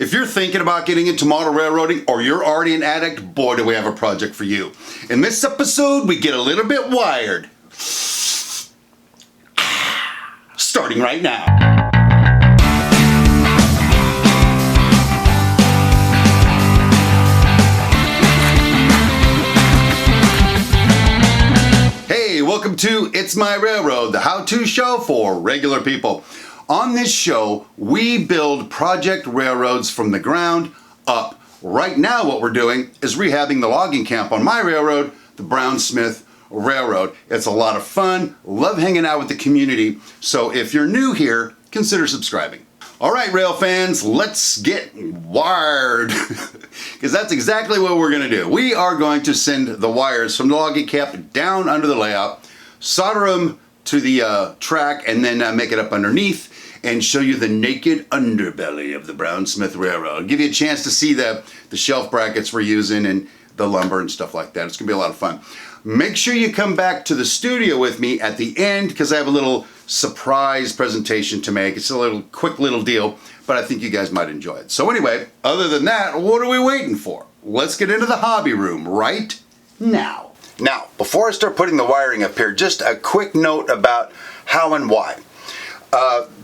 If you're thinking about getting into model railroading or you're already an addict, boy, do we have a project for you. In this episode, we get a little bit wired. Starting right now. Hey, welcome to It's My Railroad, the how-to show for regular people. On this show, we build project railroads from the ground up. Right now what we're doing is rehabbing the logging camp on my railroad, the Brown-Smith Railroad. It's a lot of fun, love hanging out with the community, so if you're new here, consider subscribing. All right, rail fans, let's get wired, because that's exactly what we're gonna do. We are going to send the wires from the logging camp down under the layout, solder them to the track, and then make it up underneath and show you the naked underbelly of the Brown-Smith Railroad. Give you a chance to see the shelf brackets we're using and the lumber and stuff like that. It's gonna be a lot of fun. Make sure you come back to the studio with me at the end because I have a little surprise presentation to make. It's a little quick little deal, but I think you guys might enjoy it. So anyway, other than that, what are we waiting for? Let's get into the hobby room right now. Now, before I start putting the wiring up here, just a quick note about how and why.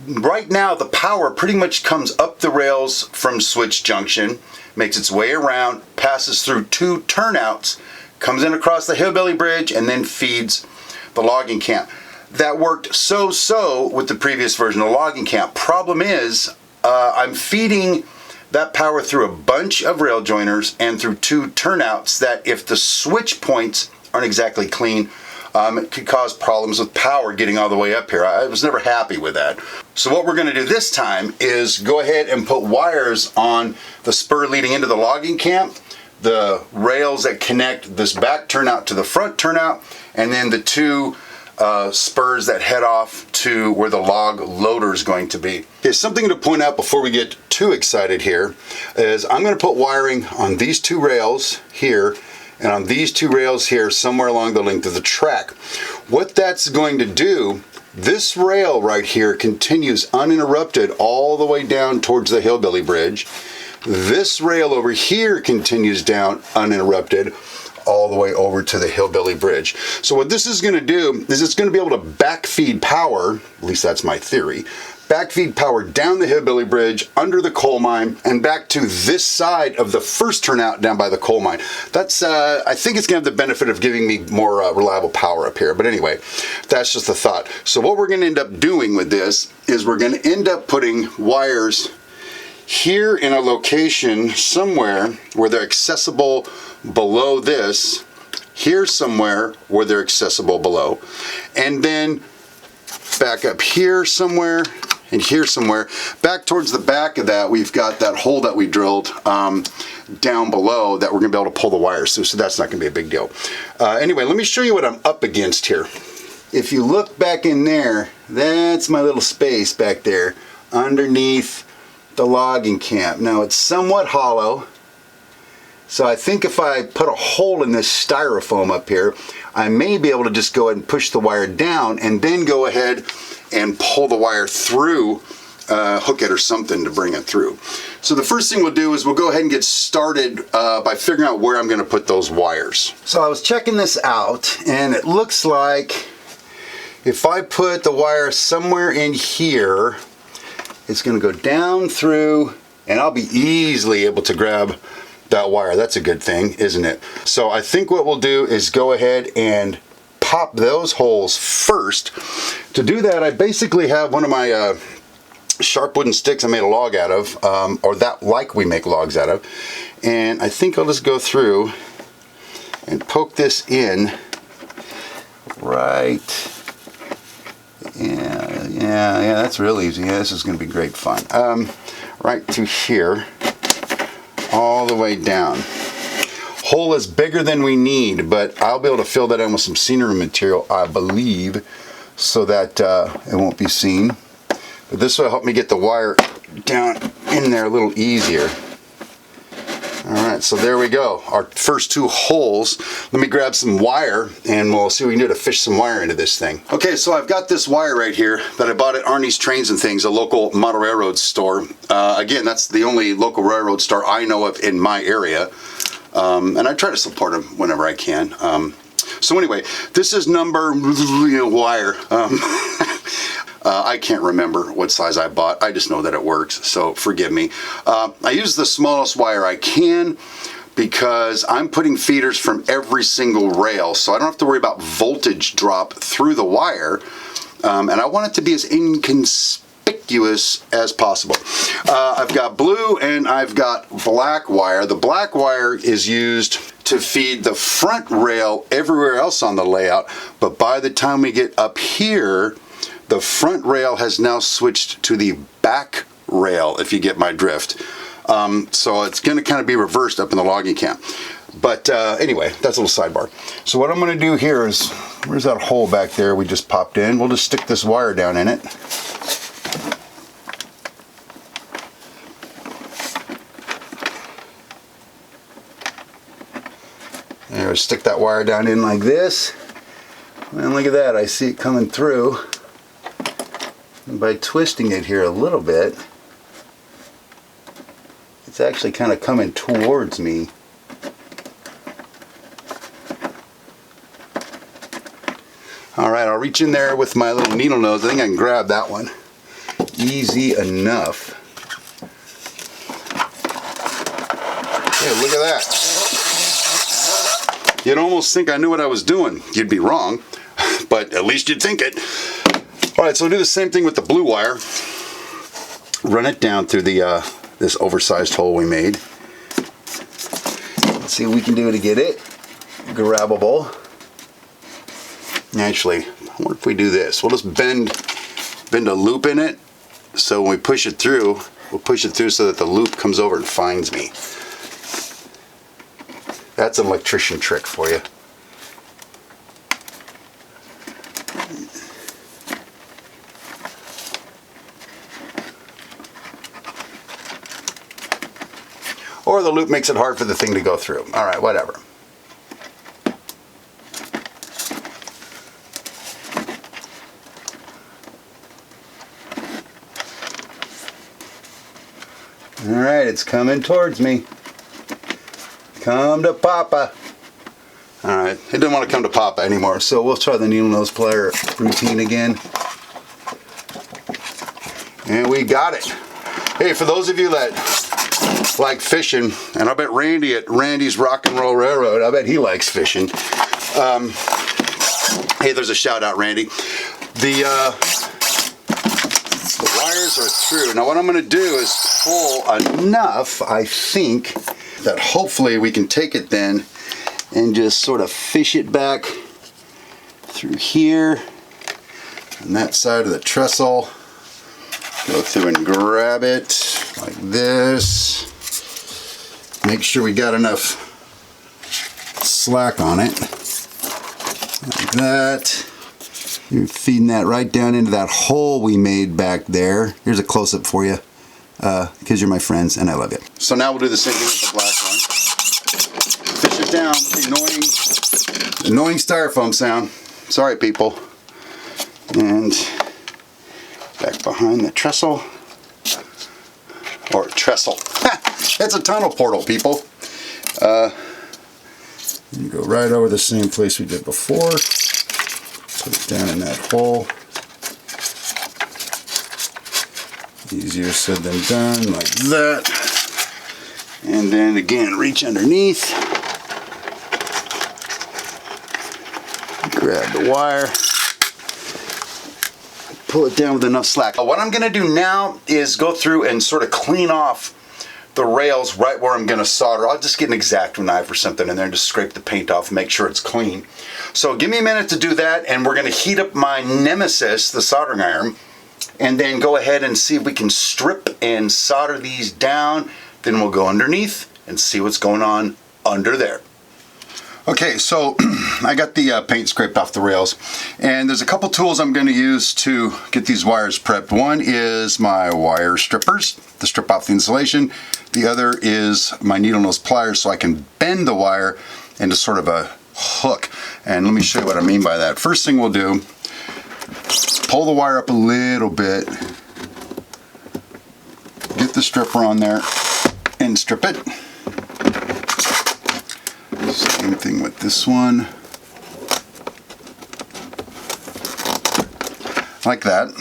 Right now, the power pretty much comes up the rails from switch junction, makes its way around, passes through two turnouts, comes in across the hillbilly bridge, and then feeds the logging camp. That worked so-so with the previous version of the logging camp. Problem is, I'm feeding that power through a bunch of rail joiners and through two turnouts that if the switch points aren't exactly clean, it could cause problems with power getting all the way up here. I was never happy with that. So what we're going to do this time is go ahead and put wires on the spur leading into the logging camp, the rails that connect this back turnout to the front turnout, and then the two spurs that head off to where the log loader is going to be. Okay, something to point out before we get too excited here is I'm going to put wiring on these two rails here and on these two rails here somewhere along the length of the track. What that's going to do, this rail right here continues uninterrupted all the way down towards the hillbilly bridge. This rail over here continues down uninterrupted all the way over to the hillbilly bridge. So what this is going to do is it's going to be able to backfeed power, at least that's my theory, backfeed power down the hillbilly bridge, under the coal mine, and back to this side of the first turnout down by the coal mine. That's, I think it's going to have the benefit of giving me more reliable power up here. But anyway, that's just a thought. So what we're going to end up doing with this is we're going to end up putting wires here in a location somewhere where they're accessible below this, here somewhere where they're accessible below, and then back up here somewhere and here somewhere. Back towards the back of that, we've got that hole that we drilled down below that we're going to be able to pull the wires through, so that's not going to be a big deal. Anyway, let me show you what I'm up against here. If you look back in there, that's my little space back there underneath the logging camp. Now it's somewhat hollow, so I think if I put a hole in this styrofoam up here, I may be able to just go ahead and push the wire down and then go ahead and pull the wire through, hook it or something to bring it through. So the first thing we'll do is we'll go ahead and get started by figuring out where I'm going to put those wires. So I was checking this out and it looks like if I put the wire somewhere in here, it's going to go down through and I'll be easily able to grab that wire. That's a good thing, isn't it? So I think what we'll do is go ahead and pop those holes first. To do that, I basically have one of my sharp wooden sticks I made a log out of, or that like we make logs out of, and I think I'll just go through and poke this in right. Yeah, that's real easy. Yeah, this is going to be great fun. Right to here, all the way down. Hole is bigger than we need, but I'll be able to fill that in with some scenery material, I believe, so that it won't be seen. But this will help me get the wire down in there a little easier. All right, so there we go. Our first 2 holes. Let me grab some wire and we'll see what we can do to fish some wire into this thing. Okay, so I've got this wire right here that I bought at Arnie's Trains and Things, a local model railroad store. Again, that's the only local railroad store I know of in my area. And I try to support them whenever I can. So anyway, this is number wire. I can't remember what size I bought. I just know that it works, so forgive me. I use the smallest wire I can because I'm putting feeders from every single rail, so I don't have to worry about voltage drop through the wire. And I want it to be as inconspicuous as possible. I've got blue and I've got black wire. The black wire is used to feed the front rail everywhere else on the layout, but by the time we get up here, the front rail has now switched to the back rail, if you get my drift. So it's going to kind of be reversed up in the logging camp. But anyway, that's a little sidebar. So what I'm going to do here is, where's that hole back there we just popped in? We'll just stick this wire down in it. There, stick that wire down in like this. And look at that, I see it coming through. And by twisting it here a little bit, it's actually kind of coming towards me. Alright, I'll reach in there with my little needle nose. I think I can grab that one. Easy enough. Hey, look at that. You'd almost think I knew what I was doing. You'd be wrong, but at least you'd think it. Alright, so we'll do the same thing with the blue wire. Run it down through the this oversized hole we made. Let's see what we can do to get it grabbable. Actually, I wonder if we do this. We'll just bend a loop in it, so when we push it through, we'll push it through so that the loop comes over and finds me. That's an electrician trick for you. Or the loop makes it hard for the thing to go through. Alright, whatever. Alright, it's coming towards me. Come to Papa. Alright, it didn't want to come to Papa anymore, so we'll try the needle nose plier routine again. And we got it. Hey, for those of you that like fishing, and I bet Randy at Randy's Rock and Roll Railroad, I bet he likes fishing. Hey, there's a shout out, Randy. The wires are through. Now what I'm going to do is pull enough, I think, that hopefully we can take it then and just sort of fish it back through here on that side of the trestle. Go through and grab it like this. Make sure we got enough slack on it. Like that. You're feeding that right down into that hole we made back there. Here's a close-up for you, because you're my friends and I love you. So now we'll do the same thing with the black one. Fish it down with the annoying styrofoam sound. Sorry, people. And back behind the trestle. Or trestle. It's a tunnel portal, people. You go right over the same place we did before. Put it down in that hole. Easier said than done, like that. And then again, reach underneath. Grab the wire. Pull it down with enough slack. What I'm going to do now is go through and sort of clean off the rails right where I'm going to solder. I'll just get an X-Acto knife or something in there and just scrape the paint off and make sure it's clean. So give me a minute to do that, and we're going to heat up my nemesis, the soldering iron, and then go ahead and see if we can strip and solder these down. Then we'll go underneath and see what's going on under there. Okay, so I got the paint scraped off the rails, and there's a couple tools I'm going to use to get these wires prepped. One is my wire strippers to strip off the insulation. The other is my needle nose pliers so I can bend the wire into sort of a hook. And let me show you what I mean by that. First thing we'll do, pull the wire up a little bit, get the stripper on there, and strip it. Same thing with this one. Like that.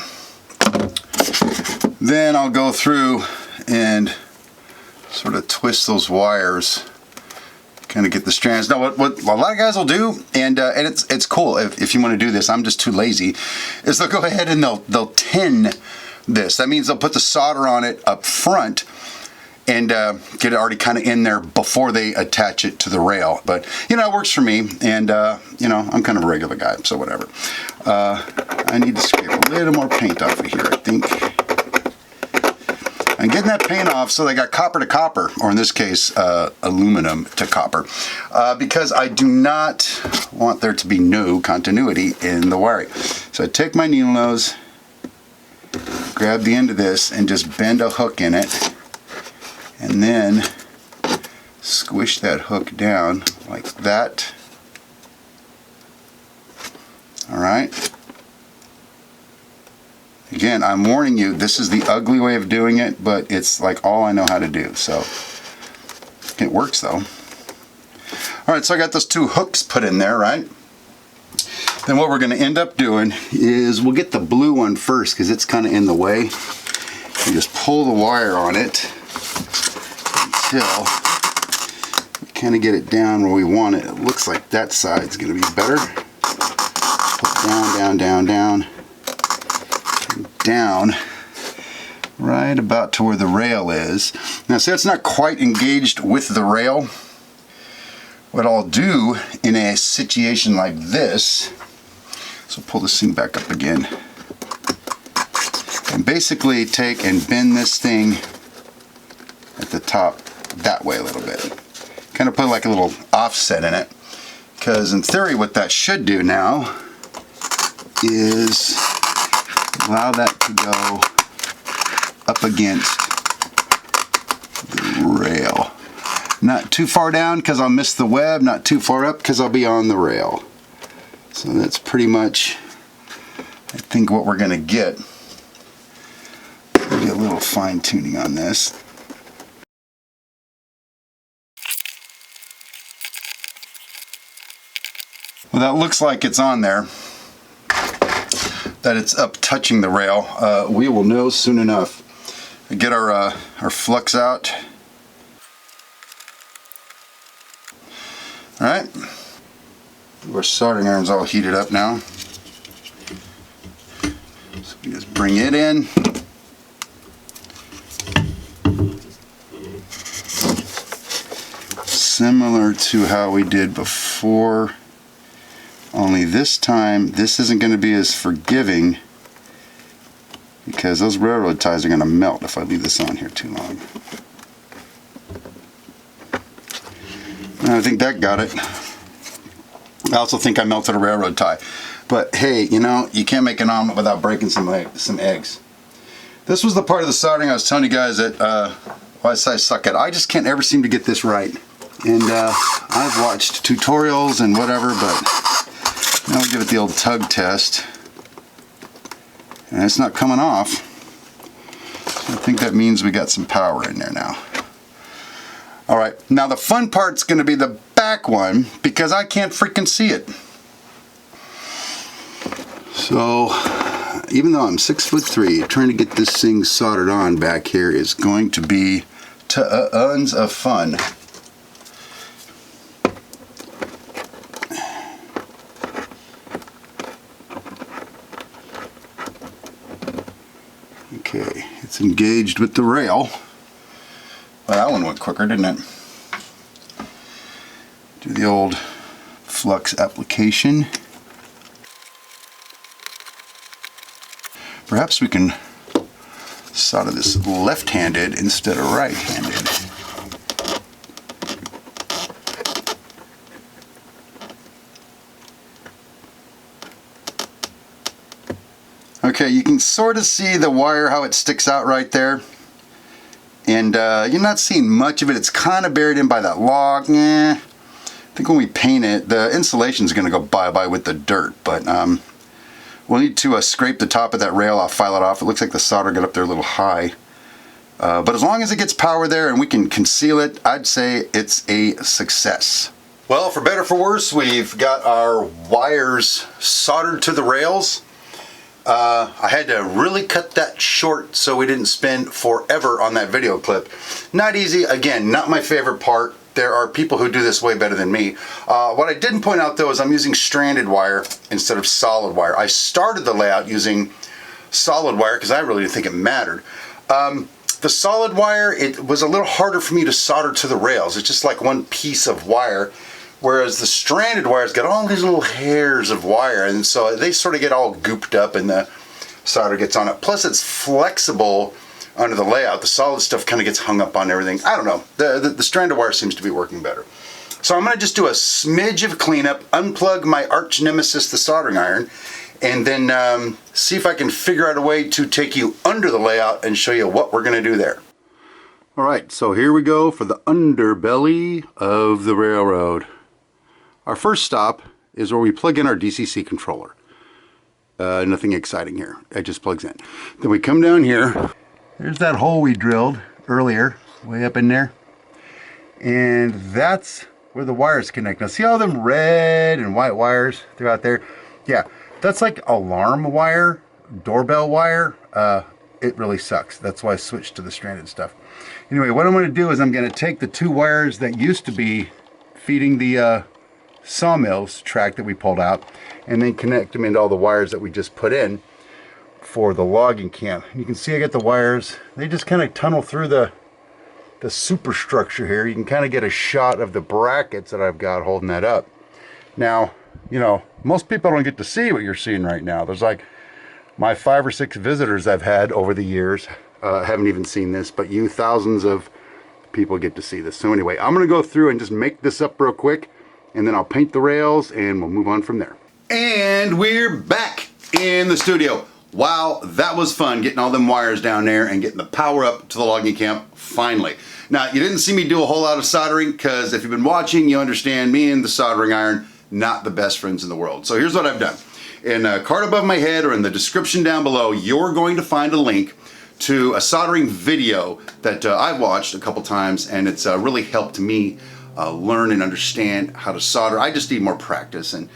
Then I'll go through and sort of twist those wires, kind of get the strands. Now what a lot of guys will do, and it's cool if you want to do this, I'm just too lazy, is they'll go ahead and they'll tin this. That means they'll put the solder on it up front and get it already kind of in there before they attach it to the rail. But, you know, it works for me, and, you know, I'm kind of a regular guy, so whatever. I need to scrape a little more paint off of here, I think. I'm getting that paint off so they got copper to copper, or in this case, aluminum to copper, because I do not want there to be no continuity in the wiring. So I take my needle nose, grab the end of this, and just bend a hook in it, and then squish that hook down like that. All right. Again, I'm warning you, this is the ugly way of doing it, but it's like all I know how to do, so it works though. All right, so I got those two hooks put in there, right? Then what we're going to end up doing is we'll get the blue one first because it's kind of in the way. You just pull the wire on it until we kind of get it down where we want it. It looks like that side's going to be better. Put down, down, down, down, down, right about to where the rail is. Now see, it's not quite engaged with the rail. What I'll do in a situation like this, so pull this thing back up again, and basically take and bend this thing at the top that way a little bit. Kind of put like a little offset in it, because in theory what that should do now is allow that to go up against the rail. Not too far down because I'll miss the web, not too far up because I'll be on the rail. So that's pretty much, I think, what we're going to get. Maybe a little fine tuning on this. Well, that looks like it's on there, that it's up touching the rail. We will know soon enough. Get our flux out. All right, our soldering iron's all heated up now. So we just bring it in. Similar to how we did before, only this time this isn't going to be as forgiving because those railroad ties are going to melt if I leave this on here too long. I think that got it. I also think I melted a railroad tie. But hey, you know, you can't make an omelet without breaking some eggs. This was the part of the soldering I was telling you guys that I suck at. I just can't ever seem to get this right. And I've watched tutorials and whatever, but now I'll give it the old tug test. And it's not coming off. So I think that means we got some power in there now. All right, now the fun part's going to be the back one because I can't freaking see it. So, even though I'm 6'3", trying to get this thing soldered on back here is going to be tons of fun. Okay, it's engaged with the rail. Well, that one went quicker, didn't it? Do the old flux application. Perhaps we can solder this left-handed instead of right-handed. Okay, you can sort of see the wire, how it sticks out right there. And you're not seeing much of it. It's kind of buried in by that log. I think when we paint it, the insulation is going to go bye-bye with the dirt. But we'll need to scrape the top of that rail off, file it off. It looks like the solder got up there a little high. But as long as it gets power there and we can conceal it, I'd say it's a success. Well, for better or for worse, we've got our wires soldered to the rails. I had to really cut that short so we didn't spend forever on that video clip. Not easy. Again, not my favorite part. There are people who do this way better than me. What I didn't point out though is I'm using stranded wire instead of solid wire. I started the layout using solid wire because I really didn't think it mattered. The solid wire, it was a little harder for me to solder to the rails. It's just like one piece of wire. Whereas the stranded wire's got all these little hairs of wire, and so they sort of get all gooped up and the solder gets on it. Plus it's flexible under the layout. The solid stuff kind of gets hung up on everything. I don't know. The stranded wire seems to be working better. So I'm going to just do a smidge of cleanup, unplug my arch nemesis, the soldering iron, and then see if I can figure out a way to take you under the layout and show you what we're going to do there. All right, so here we go for the underbelly of the railroad. Our first stop is where we plug in our DCC controller. Nothing exciting here. It just plugs in. Then we come down here. There's that hole we drilled earlier, way up in there. And that's where the wires connect. Now see all them red and white wires throughout there? Yeah, that's like alarm wire, doorbell wire. It really sucks. That's why I switched to the stranded stuff. Anyway, what I'm going to do is I'm going to take the two wires that used to be feeding the sawmill's track that we pulled out and then connect them into all the wires that we just put in for the logging camp. You can see I got the wires. They just kind of tunnel through the superstructure here. You can kind of get a shot of the brackets that I've got holding that up. Now, you know, most people don't get to see what you're seeing right now. There's like my 5 or 6 visitors I've had over the years haven't even seen this, but you thousands of people get to see this. So anyway, I'm going to go through and just make this up real quick, and then I'll paint the rails and we'll move on from there. And we're back in the studio. Wow, that was fun getting all them wires down there and getting the power up to the logging camp finally. Now, you didn't see me do a whole lot of soldering because if you've been watching, you understand me and the soldering iron, not the best friends in the world. So here's what I've done. In a card above my head or in the description down below, you're going to find a link to a soldering video that I've watched a couple times, and it's really helped me learn and understand how to solder. I just need more practice, and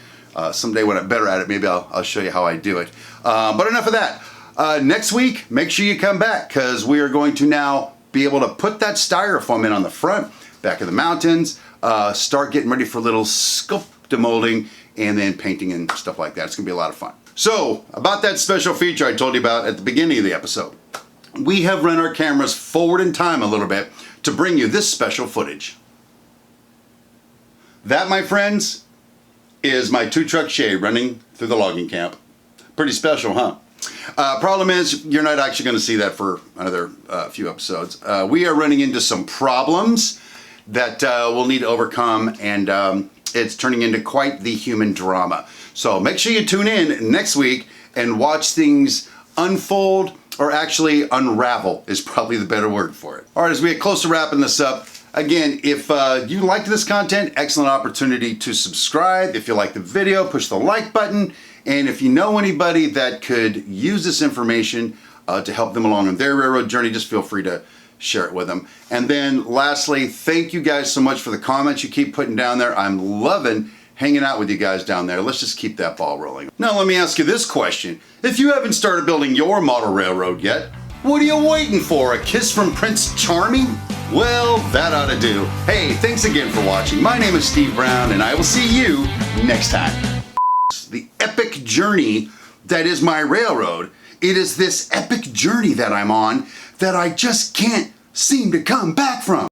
someday when I'm better at it, maybe I'll show you how I do it. But enough of that. Next week, make sure you come back because we are going to now be able to put that styrofoam in on the front, back of the mountains, start getting ready for little sculpture molding, and then painting and stuff like that. It's gonna be a lot of fun. So, about that special feature I told you about at the beginning of the episode. We have run our cameras forward in time a little bit to bring you this special footage. That, my friends, is my 2-truck shade running through the logging camp. Pretty special, huh? Problem is, you're not actually going to see that for another few episodes. We are running into some problems that we'll need to overcome, and it's turning into quite the human drama. So make sure you tune in next week and watch things unfold, or actually unravel is probably the better word for it. All right, as we get close to wrapping this up, again, if you liked this content, excellent opportunity to subscribe. If you like the video, push the like button. And if you know anybody that could use this information to help them along on their railroad journey, just feel free to share it with them. And then lastly, thank you guys so much for the comments you keep putting down there. I'm loving hanging out with you guys down there. Let's just keep that ball rolling. Now let me ask you this question. If you haven't started building your model railroad yet, what are you waiting for? A kiss from Prince Charming? Well, that ought to do. Hey, thanks again for watching. My name is Steve Brown, and I will see you next time. The epic journey that is my railroad. It is this epic journey that I'm on that I just can't seem to come back from.